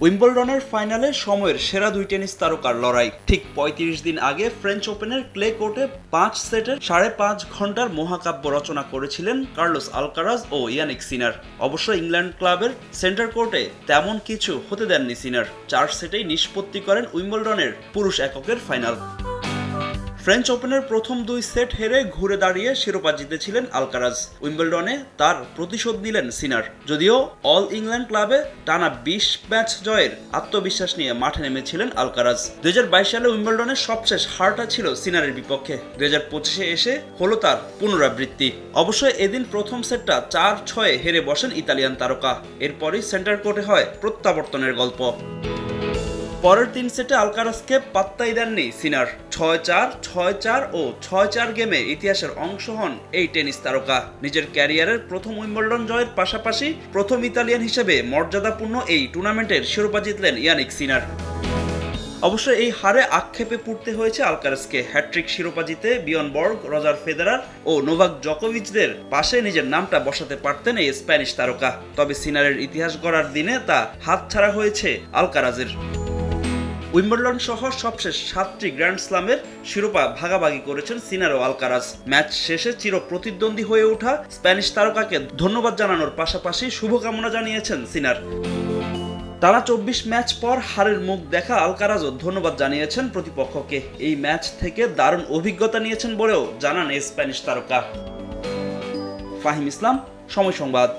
উইম্বলডনের ফাইনালে সময়ের সেরা দুই টেনিস তারকার লড়াই। ঠিক ৩৫ দিন আগে ফ্রেঞ্চ ওপেনের ক্লে কোর্টে ৫ সেটের ৫.৫ ঘন্টার মহাকাব্য রচনা করেছিলেন কার্লোস আলকারাজ ও ইয়ানিক সিনার। অবশ্য ইংল্যান্ড ক্লাবের সেন্টার কোর্টে তেমন কিছু হতে দেননি সিনার। ৪ সেটেই নিষ্পত্তি করেন উইম্বলডনের পুরুষ এককের ফাইনাল। ফ্রেঞ্চ ওপেনের প্রথম ২ সেট হেরে ঘুরে দাঁড়িয়ে শিরোপা জিতেছিলেন আলকারাজ। উইম্বলডনে তার প্রতিশোধ নিলেন সিনার। যদিও অল ইংল্যান্ড ক্লাবে টানা ২০ ম্যাচ জয়ের আত্মবিশ্বাস নিয়ে মাঠে নেমেছিলেন আলকারাজ। ২০২২ সালে উইম্বলডনের সবশেষ হারটা ছিল সিনারের বিপক্ষে। ২০২৫-এ এসে হলো তার পুনরাবৃত্তি। অবশ্য এদিন প্রথম সেটটা ৪-৬ হেরে বসেন ইতালিয়ান তারকা। এরপরই সেন্টার কোর্টে হয় প্রত্যাবর্তনের গল্প। পরের ৩ সেটে আলকারাজকে পাত্তাই দেননি সিনার। ৬-৪, ৬-৪ ও ৬-৪ গেমে ইতিহাসের অংশ হন এই টেনিস তারকা। নিজের ক্যারিয়ারের প্রথম উইম্বলডন জয়ের পাশাপাশি প্রথম ইতালিয়ান হিসেবে মর্যাদাপূর্ণ এই টুর্নামেন্টের শিরোপা জিতলেন ইয়ানিক সিনার। অবশ্য এই হারে আক্ষেপে পড়তে হয়েছে আলকারাজকে। হ্যাট্রিক শিরোপা জিতে বিয়ন বর্গ, রজার ফেদেরার ও নোভাক জকোভিচদের পাশে নিজের নামটা বসাতে পারতেন এই স্প্যানিশ তারকা। তবে সিনারের ইতিহাস গড়ার দিনে তা হাতছাড়া হয়েছে আলকারাজের। উইম্বলডন সহ সবশেষ ৭টি গ্র্যান্ড স্লামের শিরোপা ভাগাভাগি করেছেন সিনার ও আলকারাজ। ম্যাচ শেষে চির প্রতিদ্বন্দ্বী হয়ে ওঠা স্প্যানিশ তারকাকে ধন্যবাদ জানানোর পাশাপাশি শুভকামনা জানিয়েছেন সিনার। টানা ২৪ ম্যাচ পর হারের মুখ দেখা আলকারাজও ধন্যবাদ জানিয়েছেন প্রতিপক্ষকে। এই ম্যাচ থেকে দারুণ অভিজ্ঞতা নিয়েছেন বলেও জানান এই স্প্যানিশ তারকা। ফাহিম ইসলাম, সময় সংবাদ।